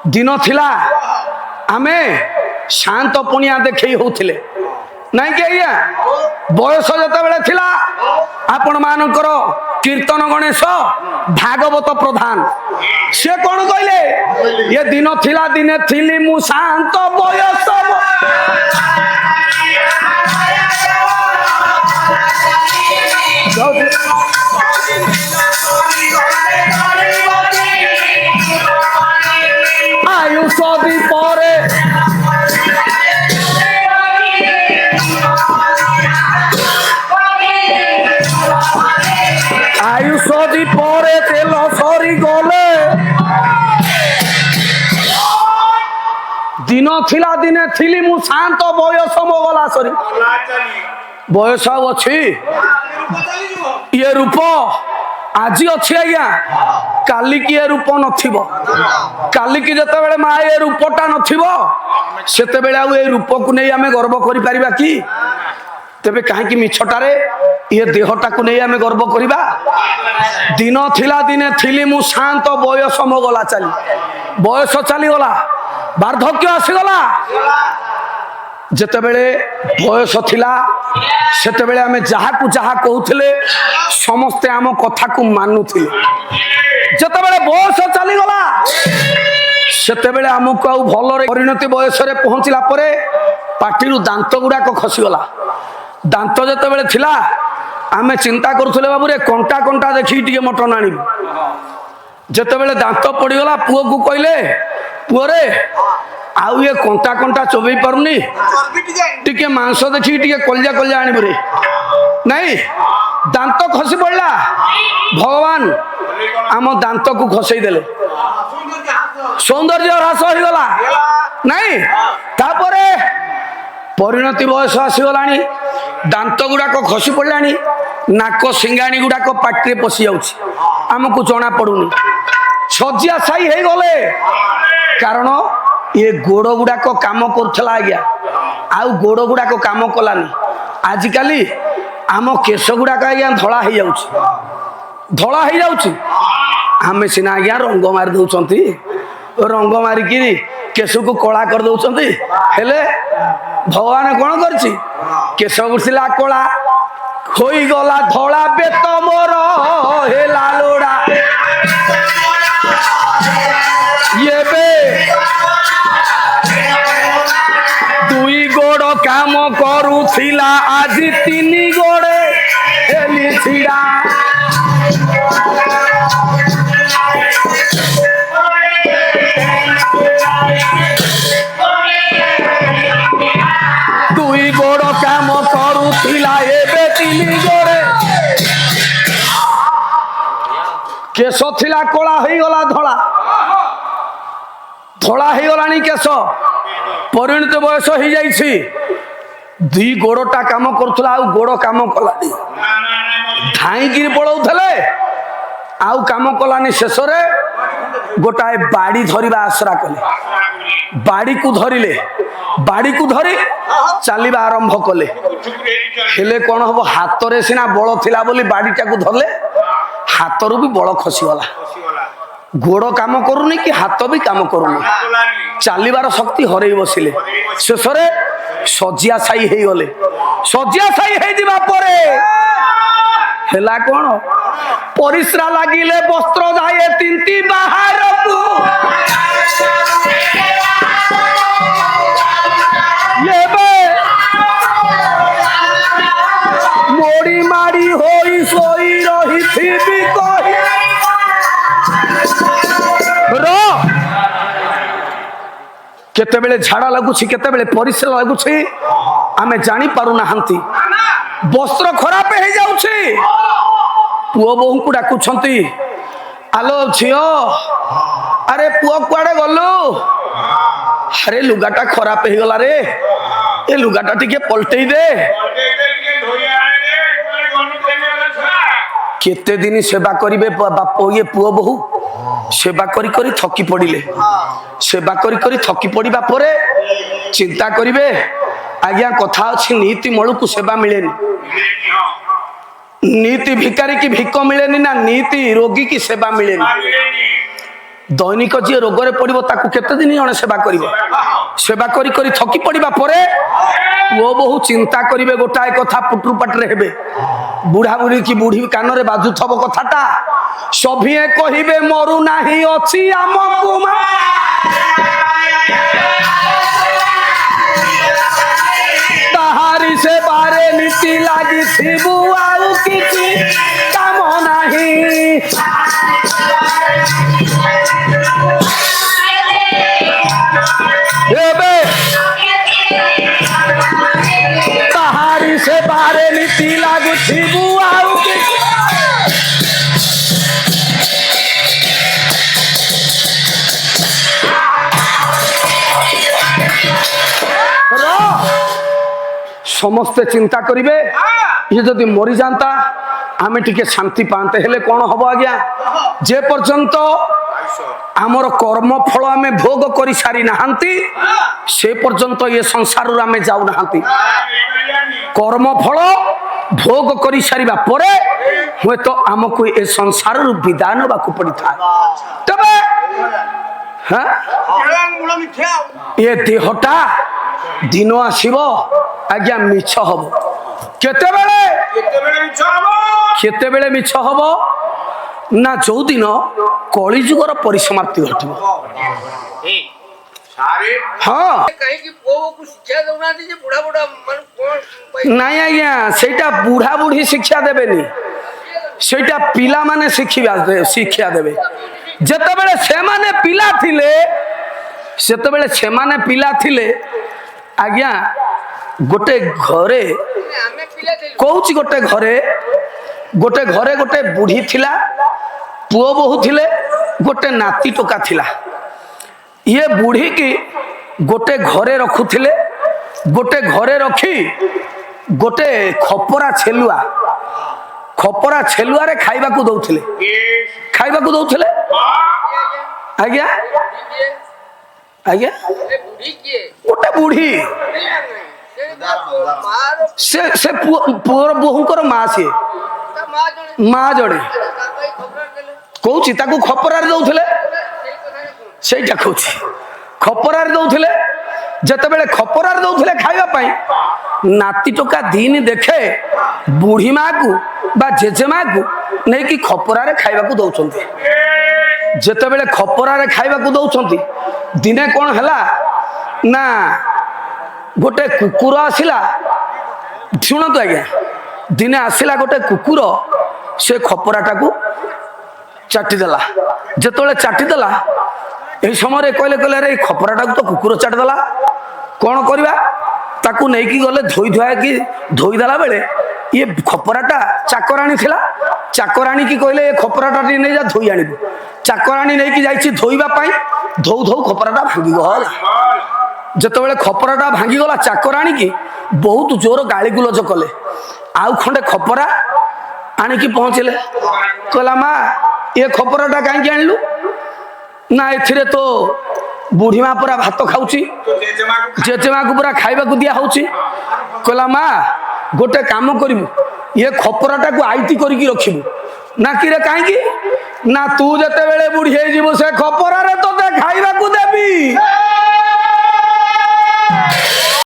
दिन थिला आमे शांत पुनिया देखई होउथिले नहीं कि आज्ञा बयस जते बेले थिला आपण मानकर कीर्तन गणेश भागवत प्रधान से कौन कहले ये दिन थिला दिने थिली मु शांत बयस आयुष दी परे आयुष दी परे तेल सरी गले दिन थिला दिने थिली मु शांत बयस मो गला सरी बयस अच्छी ये रूप आज अच्छी आज्ञा काली की ये रूप नथिबो काली की जते बेले मा ये रूपटा नथिबो सेते बेले आ ये रूप को नहीं आमे गर्व करि परिबा की तेबे काहे की मिछटारे ये देहटा को नहीं आमे गर्व करिबा दिन थिला दिने थिली मु शांत बयस मो गला चली बयस चली गला वार्धक्य आसी गला जेतेबेले बयस थिला सेतेबेले आमे जहा को जहा कहउथिले समस्ते आम कथा को मानुथिले जेतेबेले बयस चली गला सेतेबेले आमको आ भल परिणति बयस रे पहुंचला परे पाटिरु दांत गुडाक खसी गला दांत जेतेबेले थिला आमे चिंता करूथले बाबू रे कंटा कंटा देखि टिके मटन आनी जेतेबेले दांत पड़ी गला पुओ को कहले पुओ रे आउ ये कंटा कंटा चोबई पारुनी टिके मांस देखी टिके कलजा कलजा आनी रे नहीं दांत खसी पड़ला भगवान आम दांत को खसई देले सौंदर्य ह्रास हो गला नहीं तापरे परिणति बयस आसीगलानी दांत गुड़ाक खसी पड़लानी नाक सिंगाणी गुड़ाक पाटिरे पशि जाउछि आमको जना पड़ुनी सजिया साई हे गले कारण ये गोड़ गुड़ाक काम करथला आज्ञा आउ गोड़ गुड़ाक काम कलानी आजिकाली आम केश गुड़ाक आज्ञा धला हो जाउछि धला हो जाउछि आमे सिना आज्ञा रंग मार दउछंती रंग मारिकी केश को कला कर दउछंती हेले भगवान कौन करछि केश गुड़िला कला होई गला धला बेत मोर हेला लोड़ा ये बे दुई गोड़ काम करूथिला आज तीन गोड़े हेली छिड़ा दुई गोड़ काम करूथिला एबे तीन गोड़े केश थिला कला होई गला धला धला हो गलानी केश परिणत बयस हो जाइछि दी गोड़टा काम करथला आ गोड़ काम कलानी धाई गिर पळौथले आउ काम कलानी शेष रे गोटाए बाड़ी धरिबा आसरा कले बाड़ी को धरिले बाड़ी को धरी चलवा आरंभ कले हेले कौन हम हाथ रे सिना बल थिला बोली बाड़ीटा को धरले हाथ रु भी बल खसीगला गोड़ काम करूनी कि हाथ भी काम करूनी चलवार शक्ति हरई बसिले शेष रे सजिया साई हे गले सजिया साई हे दिबा परे हेला कोन परिश्रा लागिले वस्त्र जाए तिंती बाहर को ये बे मोड़ी माड़ी होई सोई रही थी भी कोई रो केते बेले झाड़ा लगुछि केते बेले परिश्रा लगुछि आमे जानी पारु नाहंती वस्त्र खराब हे जाउछि पुओ बहु को डाकुछंती आलो झियो अरे पुओ कुआडे गलु अरे लुगाटा खराब हे गला रे ए लुगाटा टिके पलटेई दे केते दिन सेवा करिवे बाप ये पुओ बहु सेवा करी करी थकी पड़िले सेवा करी करी थकी पड़िबा परे चिंता करिवे आज्ञा कथा अछि नीति मळु को सेवा मिलेनी नीति भिकारी की भिक मिलेनी ना नीति रोगी की सेवा मिलेनी ଦୈନିକ ଯିଏ ରୋଗରେ ପଡ଼ିବ ତାକୁ କେତେ ଦିନ ଜଣେ ସେବା କରିବ? ସେବା କରି କରି ଥକି ପଡ଼ିବା ପରେ ପୁଅ ବୋହୁ ଚିନ୍ତା କରିବେ ଗୋଟାଏ କଥା, ପୁଟୁରୁ ପାଟିରେ ହେବେ। ବୁଢ଼ା ବୁଢ଼ୀ କି ବୁଢ଼ୀ କାନରେ ବାଜୁଥବ କଥାଟା, ସଭିଏ କହିବେ ମରୁ ନାହିଁ ଅଛି ଆମକୁ ମା। ତାହାରି ସେ ବାରେ ନୀତି ଲାଗିଥିବୁ ଆଉ କିଛି କାମ ନାହିଁ। ଏବେ ତାହାରି ସେ ବାରେ ନୀତି ଲାଗୁଥିବୁ ଆଉ କିଛି। ସମସ୍ତେ ଚିନ୍ତା କରିବେ ଇଏ ଯଦି ମରିଯାଆନ୍ତା ଆମେ ଟିକେ ଶାନ୍ତି ପାଆନ୍ତେ। ହେଲେ କଣ ହବ ଆଜ୍ଞା? ଯେ ପର୍ଯ୍ୟନ୍ତ ଆମର କର୍ମ ଫଳ ଆମେ ଭୋଗ କରି ସାରି ନାହାନ୍ତି ସେ ପର୍ଯ୍ୟନ୍ତ ଏ ସଂସାରରୁ ଆମେ ଯାଉନାହାନ୍ତି। କର୍ମ ଫଳ ଭୋଗ କରି ସାରିବା ପରେ ହୁଏତ ଆମକୁ ଏ ସଂସାରରୁ ବିଦାୟ ନେବାକୁ ପଡିଥାଏ। ତେବେ ଏ ଦେହଟା ଦିନ ଆସିବ ଆଜ୍ଞା ମିଛ ହବ। କେତେବେଳେ ମିଛ ହବ ନା ଯୋଉଦିନ କଳିଯୁଗର ପରିସମାପ୍ତି ଘଟିବ। ନାଇଁ ଆଜ୍ଞା, ସେଇଟା ବୁଢା ବୁଢୀ ଶିକ୍ଷା ଦେବେନି, ସେଇଟା ପିଲାମାନେ ଶିକ୍ଷା ଦେବେ। ଯେତେବେଳେ ସେମାନେ ପିଲା ଥିଲେ ଆଜ୍ଞା, ଗୋଟେ ଘରେ କହୁଛି ଗୋଟେ ଘରେ ଗୋଟେ ବୁଢୀ ଥିଲା, ପୁଅ ବୋହୁ ଥିଲେ, ଗୋଟେ ନାତି ଟୋକା ଥିଲା। ଇଏ ବୁଢୀ କି ଗୋଟେ ଘରେ ରଖୁଥିଲେ, ଗୋଟେ ଘରେ ରଖି ଗୋଟେ ଖପରା ଛେଲୁଆରେ ଖାଇବାକୁ ଦଉଥିଲେ ଆଜ୍ଞା ଆଜ୍ଞା। ଗୋଟେ ବୁଢୀ ସେ ପୁଅର ବୋହୂଙ୍କର ମା, ସିଏ ମା ଜଣେ କହୁଛି ତାକୁ ଖପରାରେ ଦଉଥିଲେ। ସେଇଟା କହୁଛି ଖପରାରେ ଦଉଥିଲେ। ଯେତେବେଳେ ଖପରାରେ ଦଉଥିଲେ ଖାଇବା ପାଇଁ, ନାତି ଟୋକା ଦିନ ଦେଖେ ବୁଢୀ ମାକୁ ବା ଜେଜେମାକୁ ନେଇକି ଖପରାରେ ଖାଇବାକୁ ଦଉଛନ୍ତି। ଯେତେବେଳେ ଖପରାରେ ଖାଇବାକୁ ଦଉଛନ୍ତି, ଦିନେ କଣ ହେଲା ନା ଗୋଟେ କୁକୁର ଆସିଲା। ଶୁଣନ୍ତୁ ଆଜ୍ଞା, ଦିନେ ଆସିଲା ଗୋଟେ କୁକୁର, ସେ ଖପରାଟାକୁ ଚାଟିଦେଲା। ଯେତେବେଳେ ଚାଟିଦେଲା, ଏହି ସମୟରେ କହିଲେ ଆରେ ଏଇ ଖପରାଟାକୁ ତ କୁକୁର ଚାଟିଦେଲା, କଣ କରିବା? ତାକୁ ନେଇକି ଗଲେ ଧୋଇଦେଲା ବେଳେ ଇଏ ଖପରାଟା ଚାକରାଣୀ ଥିଲା। ଚାକରାଣୀ କି କହିଲେ ଏ ଖପରାଟା ଟିକେ ନେଇ ଯା ଧୋଇ ଆଣିବୁ। ଚାକରାଣୀ ନେଇକି ଯାଇଛି ଧୋଇବା ପାଇଁ। ଧୋଉ ଖପରାଟା ଭାଙ୍ଗିଗଲା। ଯେତେବେଳେ ଖପରାଟା ଭାଙ୍ଗିଗଲା, ଚାକରାଣୀ କି ବହୁତ ଜୋର ଗାଳିଗୁଲଜ କଲେ। ଆଉ ଖଣ୍ଡେ ଖପରା ଆଣିକି ପହଞ୍ଚିଲେ। କହିଲା ମା, ଏ ଖପରାଟା କାହିଁକି ଆଣିଲୁ? ନା ଏଥିରେ ତ ବୁଢୀ ମା ପୁରା ଭାତ ଖାଉଛି, ଜେଜେମାକୁ ପୁରା ଖାଇବାକୁ ଦିଆ ହଉଛି। କହିଲା ମା, ଗୋଟେ କାମ କରିବୁ, ଏ ଖପରାଟାକୁ ଆଇତି କରିକି ରଖିବୁ। ନା କିରେ କାହିଁକି? ନା ତୁ ଯେତେବେଳେ ବୁଢୀ ହେଇଯିବୁ ସେ ଖପରା